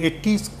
80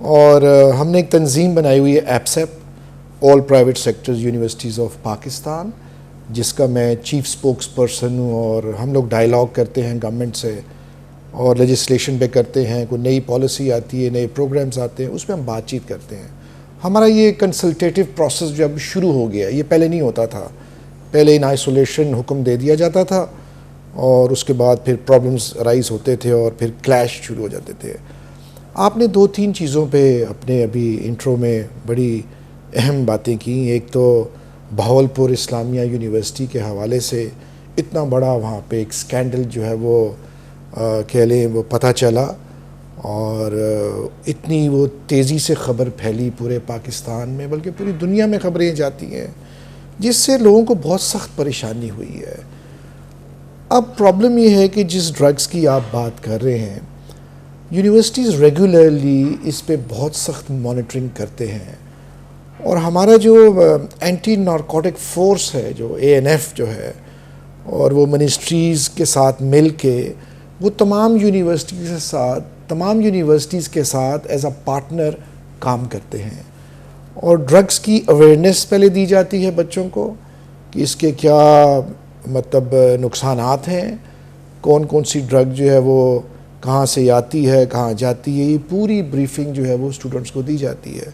اور ہم نے ایک تنظیم بنائی ہوئی ہے APSUP, all private sectors universities of Pakistan, جس کا میں چیف اسپوکس پرسن ہوں، اور ہم لوگ ڈائیلاگ کرتے ہیں گورنمنٹ سے اور لیجسلیشن پہ کرتے ہیں، کوئی نئی پالیسی آتی ہے، نئے پروگرامز آتے ہیں، اس پہ ہم بات چیت کرتے ہیں۔ ہمارا یہ کنسلٹیٹیو پروسیس جو اب شروع ہو گیا، یہ پہلے نہیں ہوتا تھا، پہلے ان آئسولیشن حکم دے دیا جاتا تھا اور اس کے بعد پھر پرابلمز رائز ہوتے تھے اور پھر کلیش شروع ہو جاتے تھے۔ آپ نے 2-3 چیزوں پہ اپنے ابھی انٹرو میں بڑی اہم باتیں کی۔ ایک تو بہاولپور اسلامیہ یونیورسٹی کے حوالے سے اتنا بڑا وہاں پہ ایک سکینڈل جو ہے وہ کہہ لیں وہ پتہ چلا، اور اتنی وہ تیزی سے خبر پھیلی پورے پاکستان میں، بلکہ پوری دنیا میں خبریں جاتی ہیں، جس سے لوگوں کو بہت سخت پریشانی ہوئی ہے۔ اب پرابلم یہ ہے کہ جس ڈرگز کی آپ بات کر رہے ہیں، یونیورسٹیز ریگولرلی اس پہ بہت سخت مانیٹرنگ کرتے ہیں، اور ہمارا جو اینٹی نارکوٹک فورس ہے، جو ANF جو ہے، اور وہ منسٹریز کے ساتھ مل کے وہ تمام یونیورسٹیز کے ساتھ ایز اے پارٹنر کام کرتے ہیں، اور ڈرگز کی اویئرنیس پہلے دی جاتی ہے بچوں کو کہ اس کے کیا مطلب نقصانات ہیں، کون کون سی ڈرگ جو ہے وہ کہاں سے آتی ہے، کہاں جاتی ہے، یہ پوری بریفنگ جو ہے وہ اسٹوڈنٹس کو دی جاتی ہے۔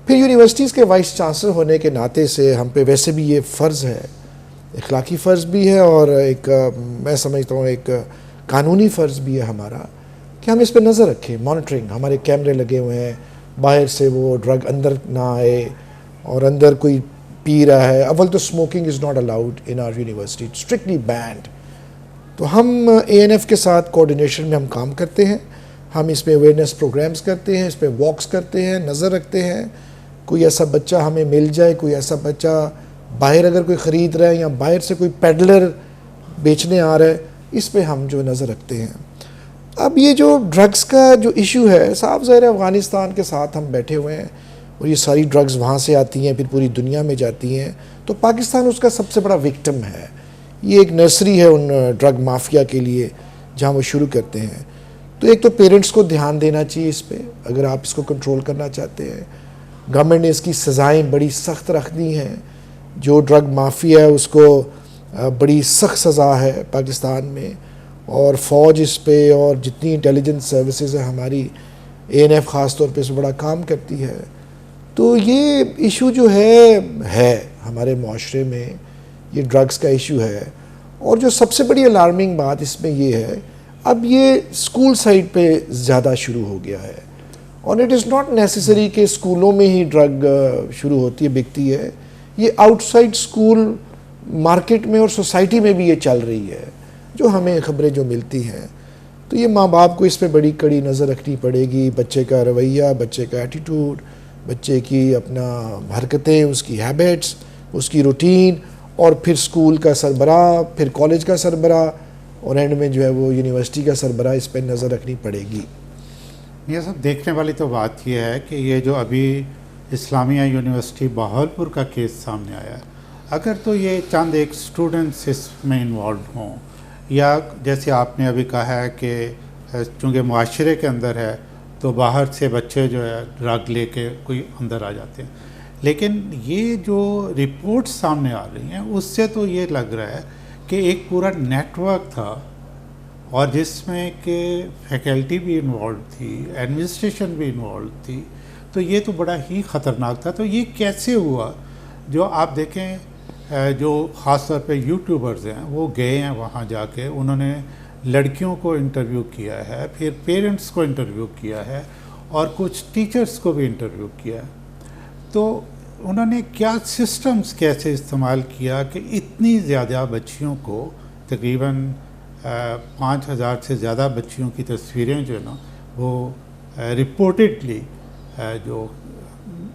پھر یونیورسٹیز کے وائس چانسلر ہونے کے ناطے سے ہم پہ ویسے بھی یہ فرض ہے، اخلاقی فرض بھی ہے، اور ایک میں سمجھتا ہوں ایک قانونی فرض بھی ہے ہمارا، کہ ہم اس پہ نظر رکھیں، مانیٹرنگ، ہمارے کیمرے لگے ہوئے ہیں، باہر سے وہ ڈرگ اندر نہ آئے، اور اندر کوئی پی رہا ہے۔ اول تو smoking is not allowed in our university, strictly banned. تو ہم ANF کے ساتھ کوآرڈینیشن میں ہم کام کرتے ہیں، ہم اس پہ اویئرنیس پروگرامز کرتے ہیں، اس پہ واکس کرتے ہیں، نظر رکھتے ہیں، کوئی ایسا بچہ ہمیں مل جائے، کوئی ایسا بچہ باہر اگر کوئی خرید رہا ہے یا باہر سے کوئی پیڈلر بیچنے آ رہا ہے، اس پہ ہم جو نظر رکھتے ہیں۔ اب یہ جو ڈرگز کا جو ایشو ہے، صاف ظاہر ہے افغانستان کے ساتھ ہم بیٹھے ہوئے ہیں، اور یہ ساری ڈرگز وہاں سے آتی ہیں، پھر پوری دنیا میں جاتی ہیں، تو پاکستان اس کا سب سے بڑا وکٹم ہے۔ یہ ایک نرسری ہے ان ڈرگ مافیا کے لیے جہاں وہ شروع کرتے ہیں۔ تو ایک تو پیرنٹس کو دھیان دینا چاہیے اس پہ، اگر آپ اس کو کنٹرول کرنا چاہتے ہیں۔ گورنمنٹ نے اس کی سزائیں بڑی سخت رکھ دی ہیں، جو ڈرگ مافیا ہے اس کو بڑی سخت سزا ہے پاکستان میں، اور فوج اس پہ اور جتنی انٹیلیجنس سروسز ہیں ہماری، ANF خاص طور پہ اس بڑا کام کرتی ہے۔ تو یہ ایشو جو ہے ہمارے معاشرے میں، یہ ڈرگز کا ایشو ہے، اور جو سب سے بڑی الارمنگ بات اس میں یہ ہے، اب یہ اسکول سائڈ پہ زیادہ شروع ہو گیا ہے، اور اٹ از ناٹ نیسیسری کہ اسکولوں میں ہی ڈرگ شروع ہوتی ہے، بکتی ہے، یہ آؤٹ سائڈ اسکول مارکیٹ میں اور سوسائٹی میں بھی یہ چل رہی ہے، جو ہمیں خبریں جو ملتی ہیں۔ تو یہ ماں باپ کو اس پہ بڑی کڑی نظر رکھنی پڑے گی، بچے کا رویہ، بچے کا ایٹیٹیوڈ، بچے کی اپنا حرکتیں، اس کی ہیبٹس، اس کی روٹین، اور پھر اسکول کا سربراہ، پھر کالج کا سربراہ، اور اینڈ میں جو ہے وہ یونیورسٹی کا سربراہ، اس پہ نظر رکھنی پڑے گی۔ یہ سب دیکھنے والی تو بات یہ ہے کہ یہ جو ابھی اسلامیہ یونیورسٹی بہاولپور کا کیس سامنے آیا ہے، اگر تو یہ چند ایک اسٹوڈنٹس اس میں انوالوڈ ہوں، یا جیسے آپ نے ابھی کہا ہے کہ چونکہ معاشرے کے اندر ہے تو باہر سے بچے جو ہے ڈرگ لے کے کوئی اندر آ جاتے ہیں، لیکن یہ جو رپورٹس سامنے آ رہی ہیں اس سے تو یہ لگ رہا ہے کہ ایک پورا نیٹ ورک تھا، اور جس میں کہ فیکلٹی بھی انوالوڈ تھی، ایڈمنسٹریشن بھی انوالوڈ تھی، تو یہ تو بڑا ہی خطرناک تھا۔ تو یہ کیسے ہوا؟ جو آپ دیکھیں جو خاص طور پہ یوٹیوبرز ہیں وہ گئے ہیں وہاں جا کے، انہوں نے لڑکیوں کو انٹرویو کیا ہے، پھر پیرنٹس کو انٹرویو کیا ہے، اور کچھ ٹیچرز کو بھی انٹرویو کیا ہے۔ تو انہوں نے کیا سسٹمز کیسے استعمال کیا کہ اتنی زیادہ بچیوں کو، تقریباً 5000 سے زیادہ بچیوں کی تصویریں جو ہے نا وہ رپورٹڈلی جو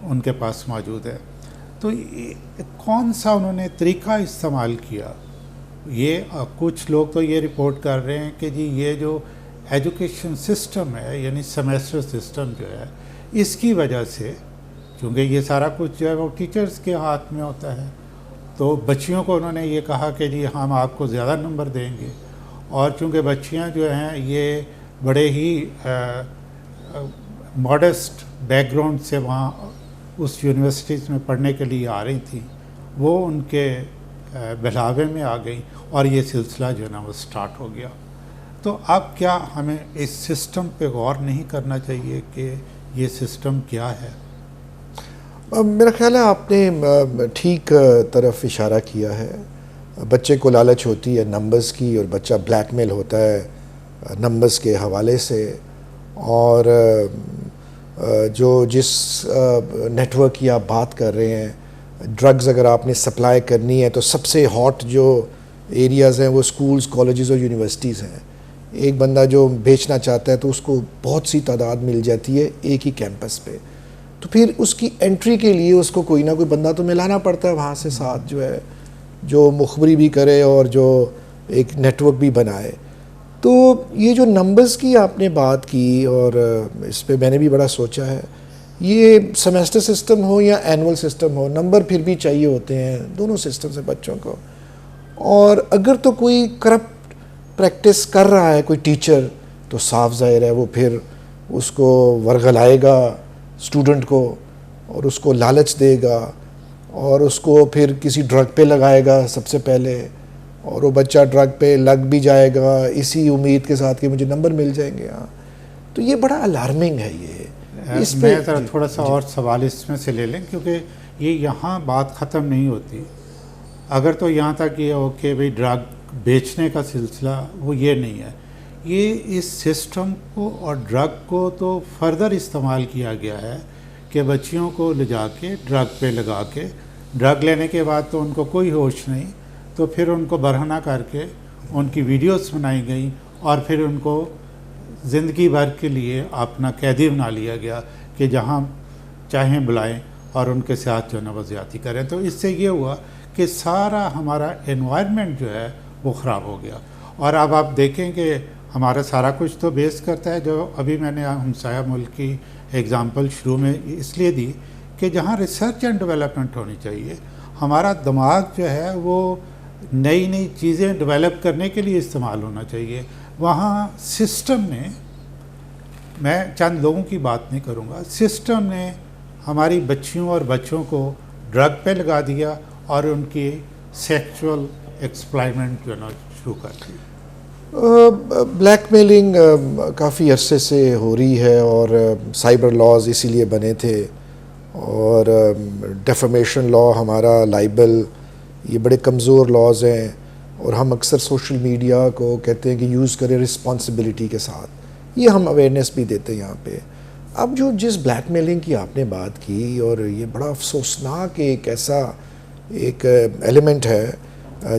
ان کے پاس موجود ہے، تو کون سا انہوں نے طریقہ استعمال کیا؟ یہ کچھ لوگ تو یہ رپورٹ کر رہے ہیں کہ جی یہ جو ایجوکیشن سسٹم ہے، یعنی سیمیسٹر سسٹم جو ہے، اس کی وجہ سے، چونکہ یہ سارا کچھ جو ہے وہ ٹیچرز کے ہاتھ میں ہوتا ہے، تو بچیوں کو انہوں نے یہ کہا کہ جی ہم آپ کو زیادہ نمبر دیں گے، اور چونکہ بچیاں جو ہیں یہ بڑے ہی ماڈسٹ بیک گراؤنڈ سے وہاں اس یونیورسٹیز میں پڑھنے کے لیے آ رہی تھیں وہ ان کے بہلاوے میں آ گئی اور یہ سلسلہ جو ہے نا وہ سٹارٹ ہو گیا. تو اب کیا ہمیں اس سسٹم پہ غور نہیں کرنا چاہیے کہ یہ سسٹم کیا ہے؟ میرا خیال ہے آپ نے ٹھیک طرف اشارہ کیا ہے. بچے کو لالچ ہوتی ہے نمبرز کی اور بچہ بلیک میل ہوتا ہے نمبرز کے حوالے سے. اور جس نیٹ ورک کی آپ بات کر رہے ہیں, ڈرگز اگر آپ نے سپلائی کرنی ہے تو سب سے ہاٹ جو ایریاز ہیں وہ اسکولز, کالجز اور یونیورسٹیز ہیں. ایک بندہ جو بیچنا چاہتا ہے تو اس کو بہت سی تعداد مل جاتی ہے ایک ہی کیمپس پہ. تو پھر اس کی انٹری کے لیے اس کو کوئی نہ کوئی بندہ تو ملانا پڑتا ہے وہاں سے ساتھ, جو ہے جو مخبری بھی کرے اور جو ایک نیٹ ورک بھی بنائے. تو یہ جو نمبرز کی آپ نے بات کی اور اس پہ میں نے بھی بڑا سوچا ہے, یہ سیمیسٹر سسٹم ہو یا اینول سسٹم ہو, نمبر پھر بھی چاہیے ہوتے ہیں دونوں سسٹم سے بچوں کو. اور اگر تو کوئی کرپٹ پریکٹس کر رہا ہے کوئی ٹیچر تو صاف ظاہر ہے وہ پھر اس کو ورغلائے گا اسٹوڈنٹ کو اور اس کو لالچ دے گا اور اس کو پھر کسی ڈرگ پہ لگائے گا سب سے پہلے, اور وہ بچہ ڈرگ پہ لگ بھی جائے گا اسی امید کے ساتھ کہ مجھے نمبر مل جائیں گے. ہاں, تو یہ بڑا الارمنگ ہے. یہ اس میں ذرا تھوڑا سا اور سوال اس میں سے لے لیں کیونکہ یہ یہاں بات ختم نہیں ہوتی. اگر تو یہاں تک یہ ہو کہ بھئی ڈرگ بیچنے کا سلسلہ وہ یہ نہیں ہے, یہ اس سسٹم کو اور ڈرگ کو تو فردر استعمال کیا گیا ہے کہ بچیوں کو لے جا کے ڈرگ پہ لگا کے, ڈرگ لینے کے بعد تو ان کو کوئی ہوش نہیں, تو پھر ان کو برہنہ کر کے ان کی ویڈیوز بنائی گئیں اور پھر ان کو زندگی بھر کے لیے اپنا قیدی بنا لیا گیا کہ جہاں چاہیں بلائیں اور ان کے ساتھ جو ہے نا وہ زیادتی کریں. تو اس سے یہ ہوا کہ سارا ہمارا انوائرمنٹ جو ہے وہ خراب ہو گیا. اور اب آپ دیکھیں کہ ہمارا سارا کچھ تو بیس کرتا ہے, جو ابھی میں نے ہمسایہ ملک کی ایگزامپل شروع میں اس لیے دی کہ جہاں ریسرچ اینڈ ڈیولپمنٹ ہونی چاہیے, ہمارا دماغ جو ہے وہ نئی نئی چیزیں ڈیولپ کرنے کے لیے استعمال ہونا چاہیے. وہاں سسٹم نے, میں چند لوگوں کی بات نہیں کروں گا, سسٹم نے ہماری بچیوں اور بچوں کو ڈرگ پہ لگا دیا اور ان کی سیکچول ایکسپلائمنٹ جو ہے نا شروع کر دی. بلیک میلنگ کافی عرصے سے ہو رہی ہے اور سائبر لاز اسی لیے بنے تھے, اور ڈیفیمیشن لا, ہمارا لائبل, یہ بڑے کمزور لاز ہیں. اور ہم اکثر سوشل میڈیا کو کہتے ہیں کہ یوز کریں رسپانسبلٹی کے ساتھ, یہ ہم اویئرنیس بھی دیتے ہیں یہاں پہ. اب جو جس بلیک میلنگ کی آپ نے بات کی, اور یہ بڑا افسوسناک ایک ایسا ایک ایلیمنٹ ہے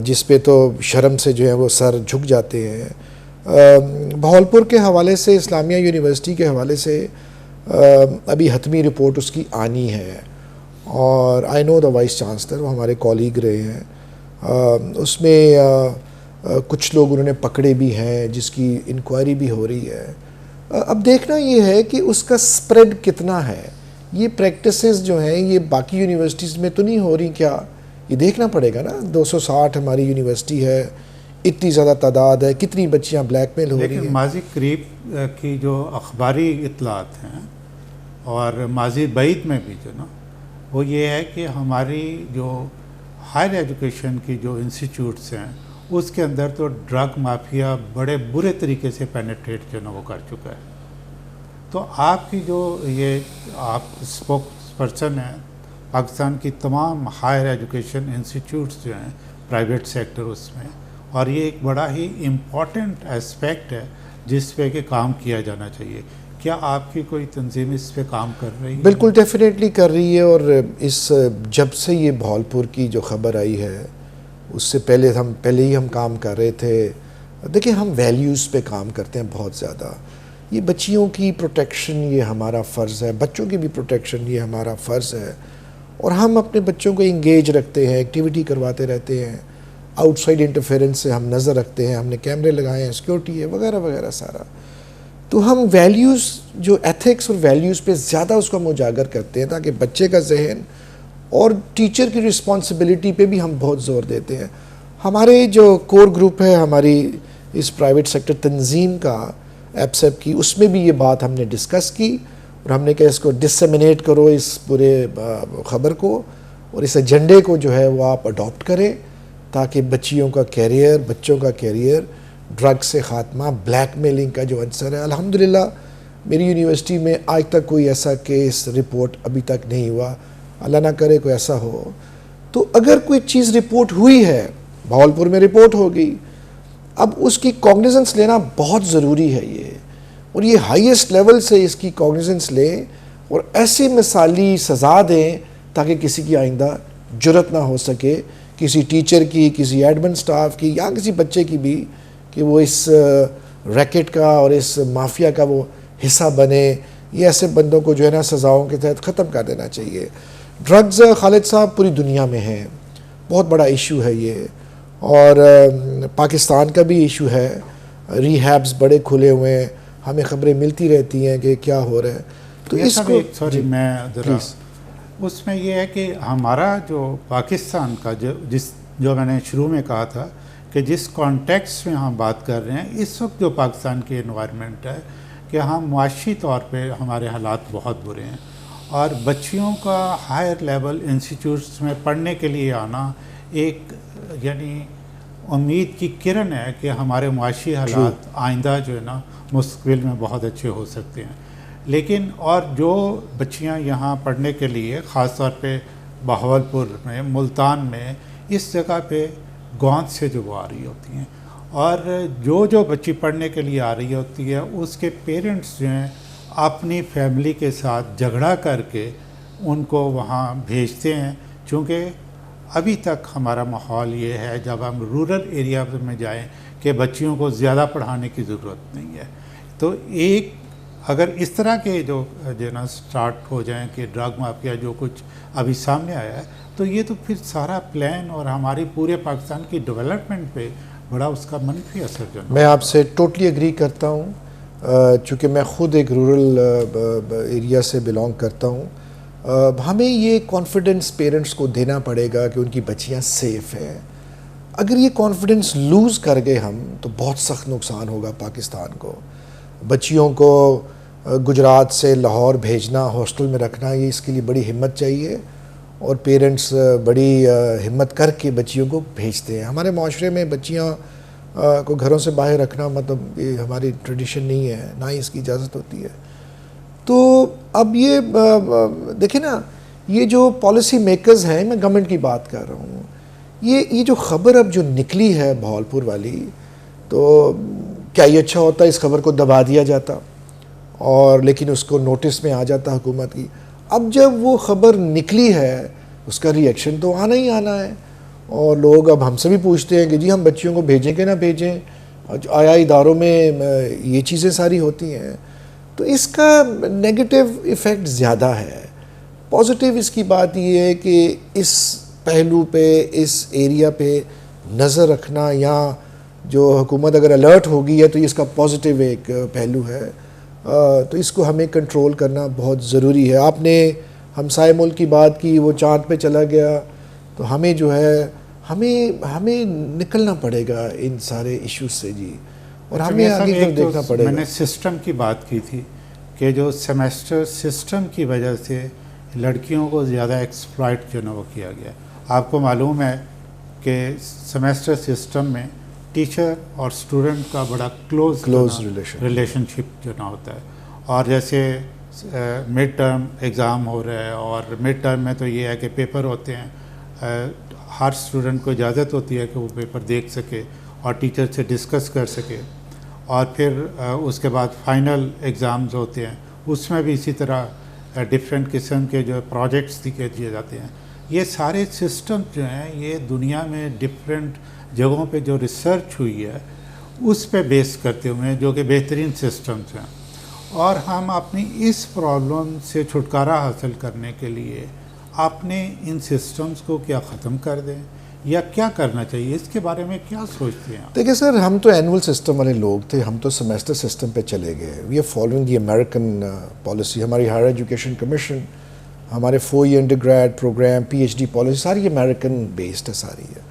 جس پہ تو شرم سے جو ہے وہ سر جھک جاتے ہیں. بہاولپور کے حوالے سے, اسلامیہ یونیورسٹی کے حوالے سے ابھی حتمی رپورٹ اس کی آنی ہے, اور آئی نو دا وائس چانسلر, وہ ہمارے کولیگ رہے ہیں. اس میں کچھ لوگ انہوں نے پکڑے بھی ہیں جس کی انکوائری بھی ہو رہی ہے. اب دیکھنا یہ ہے کہ اس کا سپریڈ کتنا ہے. یہ پریکٹسز جو ہیں یہ باقی یونیورسٹیز میں تو نہیں ہو رہی کیا, یہ دیکھنا پڑے گا نا. 260 ہماری یونیورسٹی ہے, اتنی زیادہ تعداد ہے, کتنی بچیاں بلیک میل ہو رہی ہیں. لیکن ماضی قریب کی جو اخباری اطلاعات ہیں اور ماضی بعید میں بھی جو نا وہ یہ ہے کہ ہماری جو ہائر ایجوکیشن کی جو انسٹیٹیوٹس ہیں اس کے اندر تو ڈرگ مافیا بڑے برے طریقے سے پینیٹریٹ جو نا وہ کر چکا ہے. تو آپ کی جو یہ آپ اسپوکس پرسن ہیں پاکستان کی تمام ہائر ایجوکیشن انسٹیٹیوٹس جو ہیں پرائیویٹ سیکٹر اس میں, اور یہ ایک بڑا ہی امپورٹنٹ اسپیکٹ ہے جس پہ کہ کام کیا جانا چاہیے. کیا آپ کی کوئی تنظیم اس پہ کام کر رہی ہے؟ بالکل ڈیفینیٹلی کر رہی ہے. اور اس جب سے یہ بہاولپور کی جو خبر آئی ہے اس سے پہلے ہی ہم کام کر رہے تھے. دیکھیں ہم ویلیوز پہ کام کرتے ہیں بہت زیادہ. یہ بچیوں کی پروٹیکشن یہ ہمارا فرض ہے, بچوں کی بھی پروٹیکشن یہ ہمارا فرض ہے, اور ہم اپنے بچوں کو انگیج رکھتے ہیں, ایکٹیویٹی کرواتے رہتے ہیں. آؤٹ سائڈ انٹرفیرنس سے ہم نظر رکھتے ہیں, ہم نے کیمرے لگائے ہیں, سیکورٹی ہے وغیرہ وغیرہ سارا. تو ہم ویلیوز جو ایتھکس اور ویلیوز پہ زیادہ اس کو ہم اجاگر کرتے ہیں تاکہ بچے کا ذہن اور ٹیچر کی رسپانسبلٹی پہ بھی ہم بہت زور دیتے ہیں. ہمارے جو کور گروپ ہے ہماری اس پرائیویٹ سیکٹر تنظیم کا ایپسیپ کی, اس میں بھی یہ بات ہم نے ڈسکس کی, اور ہم نے کہا اس کو ڈسیمینیٹ کرو اس پورے خبر کو، اور اس ایجنڈے کو جو ہے وہ آپ اڈاپٹ کریں تاکہ بچیوں کا کیریئر، بچوں کا کیریئر، ڈرگ سے خاتمہ، بلیک میلنگ کا جو عنصر ہے، الحمدللہ میری یونیورسٹی میں آج تک کوئی ایسا کیس رپورٹ ابھی تک نہیں ہوا، اللہ نہ کرے کوئی ایسا ہو۔ تو اگر کوئی چیز رپورٹ ہوئی ہے، بھاولپور میں رپورٹ ہو گئی، اب اس کی کاگنیزنس لینا بہت ضروری ہے یہ، اور یہ ہائیسٹ لیول سے اس کی کاگنیزنس لیں اور ایسی مثالی سزا دیں تاکہ کسی کی آئندہ جرت نہ ہو سکے، کسی ٹیچر کی، کسی ایڈمن سٹاف کی، یا کسی بچے کی بھی، کہ وہ اس ریکٹ کا اور اس مافیا کا وہ حصہ بنے۔ یہ ایسے بندوں کو جو ہے نا سزاؤں کے تحت ختم کر دینا چاہیے۔ ڈرگز خالد صاحب پوری دنیا میں ہیں، بہت بڑا ایشو ہے یہ، اور پاکستان کا بھی ایشو ہے، ری ہیبس بڑے کھلے ہوئے ہیں، ہمیں خبریں ملتی رہتی ہیں کہ کیا ہو رہا ہے۔ تو اس کو سوری میں ذرا اس میں یہ ہے کہ ہمارا جو پاکستان کا جو میں نے شروع میں کہا تھا کہ جس کانٹیکسٹ میں ہم بات کر رہے ہیں اس وقت، جو پاکستان کی انوائرمنٹ ہے کہ ہم معاشی طور پہ ہمارے حالات بہت برے ہیں، اور بچیوں کا ہائر لیول انسٹیٹیوٹس میں پڑھنے کے لیے آنا ایک یعنی امید کی کرن ہے کہ ہمارے معاشی حالات آئندہ جو ہے نا مستقبل میں بہت اچھے ہو سکتے ہیں۔ لیکن اور جو بچیاں یہاں پڑھنے کے لیے خاص طور پہ بہاولپور میں، ملتان میں، اس جگہ پہ گوند سے جو وہ آ رہی ہوتی ہیں، اور جو بچی پڑھنے کے لیے آ رہی ہوتی ہے اس کے پیرنٹس جو ہیں اپنی فیملی کے ساتھ جھگڑا کر کے ان کو وہاں بھیجتے ہیں، چونکہ ابھی تک ہمارا ماحول یہ ہے جب ہم رورل ایریا میں جائیں کہ بچیوں کو زیادہ پڑھانے کی ضرورت نہیں ہے۔ تو ایک اگر اس طرح کے جو نا سٹارٹ ہو جائیں کہ ڈرگ مافیا جو کچھ ابھی سامنے آیا ہے، تو یہ تو پھر سارا پلان اور ہماری پورے پاکستان کی ڈیولپمنٹ پہ بڑا اس کا منفی اثر جو ہے۔ میں آپ سے ٹوٹلی اگری کرتا ہوں، چونکہ میں خود ایک رورل ایریا سے بلانگ کرتا ہوں۔ ہمیں یہ کانفیڈنس پیرنٹس کو دینا پڑے گا کہ ان کی بچیاں سیف ہیں۔ اگر یہ کانفیڈنس لوز کر گئے ہم تو بہت سخت نقصان ہوگا پاکستان کو۔ بچیوں کو گجرات سے لاہور بھیجنا، ہاسٹل میں رکھنا، یہ اس کے لیے بڑی ہمت چاہیے، اور پیرنٹس بڑی ہمت کر کے بچیوں کو بھیجتے ہیں۔ ہمارے معاشرے میں بچیاں کو گھروں سے باہر رکھنا مطلب یہ ہماری ٹریڈیشن نہیں ہے، نہ ہی اس کی اجازت ہوتی ہے۔ تو اب یہ دیکھیں نا، یہ جو پالیسی میکرز ہیں، میں گورنمنٹ کی بات کر رہا ہوں، یہ جو خبر اب جو نکلی ہے بھاولپور والی، تو کیا یہ اچھا ہوتا ہے اس خبر کو دبا دیا جاتا اور لیکن اس کو نوٹس میں آ جاتا حکومت کی۔ اب جب وہ خبر نکلی ہے اس کا ری ایکشن تو آنا ہی آنا ہے، اور لوگ اب ہم سے بھی پوچھتے ہیں کہ جی ہم بچیوں کو بھیجیں کہ نہ بھیجیں، آیا اداروں میں یہ چیزیں ساری ہوتی ہیں۔ تو اس کا نیگیٹو ایفیکٹ زیادہ ہے۔ پازیٹیو اس کی بات یہ ہے کہ اس پہلو پہ، اس ایریا پہ نظر رکھنا، یا جو حکومت اگر الرٹ ہوگی ہے تو اس کا پازیٹیو ایک پہلو ہے، تو اس کو ہمیں کنٹرول کرنا بہت ضروری ہے۔ آپ نے ہمسائے ملک کی بات کی، وہ چاند پہ چلا گیا، تو ہمیں جو ہے ہمیں نکلنا پڑے گا ان سارے ایشوز سے جی، اور ہمیں آگے تک دیکھنا پڑے گا۔ میں نے سسٹم کی بات کی تھی کہ جو سیمیسٹر سسٹم کی وجہ سے لڑکیوں کو زیادہ ایکسپلائٹ جو نا وہ کیا گیا۔ آپ کو معلوم ہے کہ سیمیسٹر سسٹم میں ٹیچر اور اسٹوڈنٹ کا بڑا کلوز ریلیشن شپ جو نا ہوتا ہے، اور جیسے مڈ ٹرم ایگزام ہو رہا ہے، اور مڈ ٹرم میں تو یہ ہے کہ پیپر ہوتے ہیں، ہر اسٹوڈنٹ کو اجازت ہوتی ہے کہ وہ پیپر دیکھ سکے اور ٹیچر سے ڈسکس کر سکے، اور پھر اس کے بعد فائنل ایگزامز ہوتے ہیں، اس میں بھی اسی طرح ڈفرینٹ قسم کے جو پروجیکٹس دیے جاتے ہیں۔ یہ سارے سسٹم جو ہیں یہ دنیا میں ڈفرینٹ جگہوں پہ جو ریسرچ ہوئی ہے اس پہ بیس کرتے ہوئے ہیں، جو کہ بہترین سسٹمز ہیں، اور ہم اپنی اس پرابلم سے چھٹکارا حاصل کرنے کے لیے اپنے ان سسٹمز کو کیا ختم کر دیں یا کیا کرنا چاہیے، اس کے بارے میں کیا سوچتے ہیں؟ دیکھیں سر، ہم تو اینول سسٹم والے لوگ تھے، ہم تو سیمیسٹر سسٹم پہ چلے گئے۔ We are following the American policy. ہماری ہائر ایجوکیشن کمیشن، ہمارے 4 year undergrad programme, P H D policy ساری امریکن بیسڈ ہے ساری ہے۔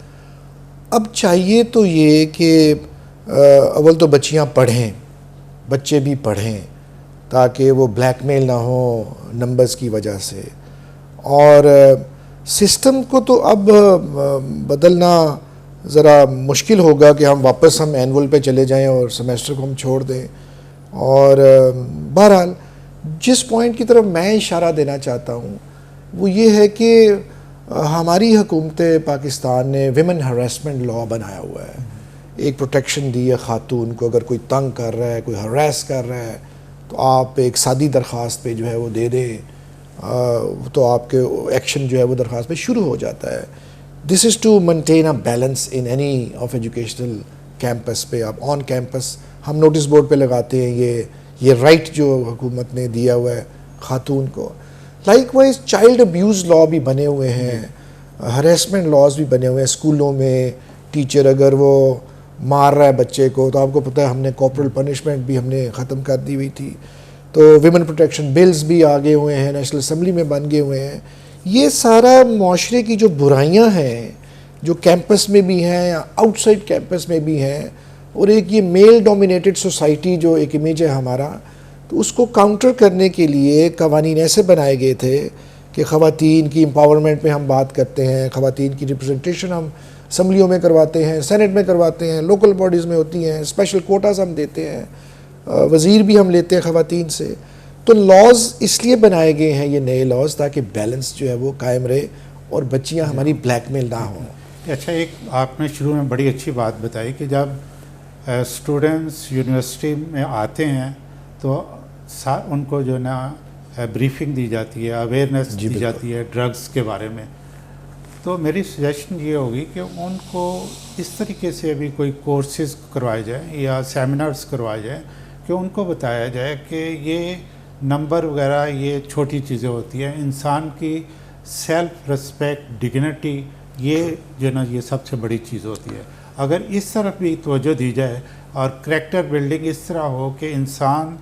اب چاہیے تو یہ کہ اول تو بچیاں پڑھیں، بچے بھی پڑھیں، تاکہ وہ بلیک میل نہ ہو نمبرز کی وجہ سے. اور سسٹم کو تو اب بدلنا ذرا مشکل ہوگا کہ ہم اینول پہ چلے جائیں اور سیمیسٹر کو ہم چھوڑ دیں. اور بہرحال جس پوائنٹ کی طرف میں اشارہ دینا چاہتا ہوں وہ یہ ہے کہ ہماری حکومت پاکستان نے ویمن ہراسمنٹ لا بنایا ہوا ہے. ایک پروٹیکشن دی ہے خاتون کو، اگر کوئی تنگ کر رہا ہے، کوئی ہراس کر رہا ہے تو آپ ایک سادی درخواست پہ جو ہے وہ دے دیں تو آپ کے ایکشن جو ہے وہ درخواست پہ شروع ہو جاتا ہے. This is to maintain a balance in any of educational campus پہ. آپ آن کیمپس ہم نوٹس بورڈ پہ لگاتے ہیں یہ رائٹ جو حکومت نے دیا ہوا ہے خاتون کو. لائک وائز چائلڈ ابیوز لا بھی بنے ہوئے ہیں، ہراسمنٹ لاز بھی بنے ہوئے ہیں. اسکولوں میں ٹیچر اگر وہ مار رہا ہے بچے کو تو آپ کو پتہ ہے ہم نے کارپورل پنشمنٹ بھی ہم نے ختم کر دی ہوئی تھی. تو ویمن پروٹیکشن بلز بھی آگے ہوئے ہیں، نیشنل اسمبلی میں بن گئے ہوئے ہیں. یہ سارا معاشرے کی جو برائیاں ہیں جو کیمپس میں بھی ہیں یا آؤٹ سائڈ کیمپس میں بھی ہیں، اور ایک یہ میل ڈومینیٹڈ سوسائٹی جو ایک امیج ہے ہمارا، تو اس کو کاؤنٹر کرنے کے لیے قوانین ایسے بنائے گئے تھے کہ خواتین کی امپاورمنٹ میں ہم بات کرتے ہیں، خواتین کی ریپرزنٹیشن ہم اسمبلیوں میں کرواتے ہیں، سینٹ میں کرواتے ہیں، لوکل باڈیز میں ہوتی ہیں، اسپیشل کوٹاز ہم دیتے ہیں، وزیر بھی ہم لیتے ہیں خواتین سے. تو لاز اس لیے بنائے گئے ہیں یہ نئے لاز تاکہ بیلنس جو ہے وہ قائم رہے اور بچیاں ہماری بلیک میل نہ ہوں. اچھا، ایک آپ نے شروع میں بڑی اچھی بات بتائی کہ جب اسٹوڈنٹس یونیورسٹی میں آتے ہیں تو ان کو جو نا بریفنگ دی جاتی ہے، اویئرنیس دی جاتی ہے ڈرگس کے بارے میں. تو میری سجیشن یہ ہوگی کہ ان کو اس طریقے سے بھی کوئی کورسز کروائے جائیں یا سیمینارز کروائے جائیں کہ ان کو بتایا جائے کہ یہ نمبر وغیرہ یہ چھوٹی چیزیں ہوتی ہیں، انسان کی سیلف رسپیکٹ، ڈگنیٹی، یہ جو نا یہ سب سے بڑی چیز ہوتی ہے. اگر اس طرف بھی توجہ دی جائے اور کریکٹر بلڈنگ اس طرح ہو کہ انسان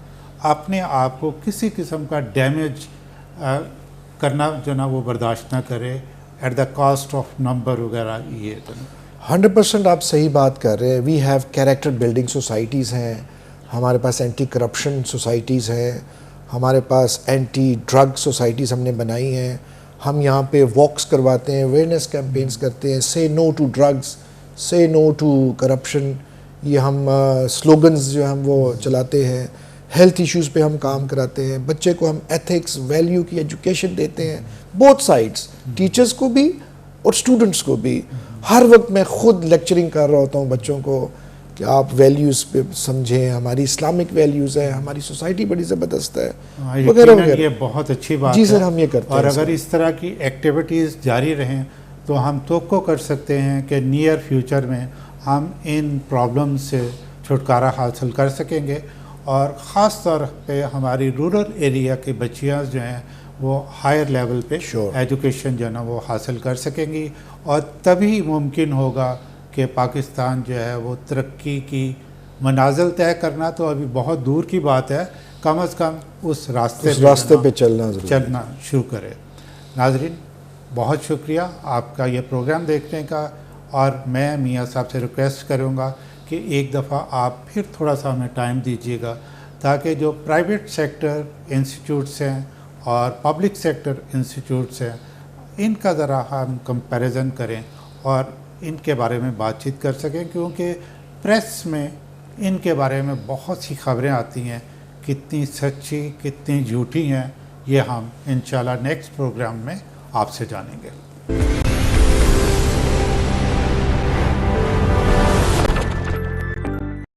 اپنے آپ کو کسی قسم کا ڈیمیج کرنا جو نا وہ برداشت نہ کرے at the cost of number وغیرہ. یہ 100% آپ صحیح بات کر رہے ہیں. We have character building societies ہیں، ہمارے پاس اینٹی کرپشن سوسائٹیز ہیں، ہمارے پاس اینٹی ڈرگ سوسائٹیز ہم نے بنائی ہیں. ہم یہاں پہ واکس کرواتے ہیں، اویئرنیس کیمپینز کرتے ہیں، سے نو ٹو ڈرگز، سے نو ٹو کرپشن. یہ ہم سلوگنز جو ہم وہ چلاتے ہیں. ہیلتھ ایشوز پہ ہم کام کراتے ہیں. بچے کو ہم ایتھکس، ویلیو کی ایجوکیشن دیتے ہیں، بوتھ سائڈس، ٹیچرز کو بھی اور اسٹوڈنٹس کو بھی. ہر وقت میں خود لیکچرنگ کر رہا ہوتا ہوں بچوں کو کہ آپ ویلیوز پہ سمجھیں، ہماری اسلامک ویلیوز ہیں، ہماری سوسائٹی بڑی زبردست ہے وغیرہ وغیرہ. یہ بہت اچھی بات ہے. جی سر، ہم یہ کرتے ہیں. اور اگر اس طرح کی ایکٹیویٹیز جاری رہیں تو ہم توقع کر سکتے ہیں کہ نیئر فیوچر میں ہم ان پرابلم سے چھٹکارا حاصل کر سکیں گے. اور خاص طور پہ ہماری رورل ایریا کی بچیاں جو ہیں وہ ہائر لیول پہ ایجوکیشن جو ہے نا وہ حاصل کر سکیں گی. اور تبھی ممکن ہوگا کہ پاکستان جو ہے وہ ترقی کی منازل طے کرنا تو ابھی بہت دور کی بات ہے، کم از کم اس راستے پہ چلنا شروع کرے. ناظرین، بہت شکریہ آپ کا یہ پروگرام دیکھنے کا، اور میں میاں صاحب سے ریکویسٹ کروں گا کہ ایک دفعہ آپ پھر تھوڑا سا ہمیں ٹائم دیجیے گا تاکہ جو پرائیویٹ سیکٹر انسٹیٹیوٹس ہیں اور پبلک سیکٹر انسٹیٹیوٹس ہیں ان کا ذرا ہم کمپیریزن کریں اور ان کے بارے میں بات چیت کر سکیں، کیونکہ پریس میں ان کے بارے میں بہت سی خبریں آتی ہیں، کتنی سچی کتنی جھوٹی ہیں یہ ہم انشاءاللہ نیکسٹ پروگرام میں آپ سے جانیں گے.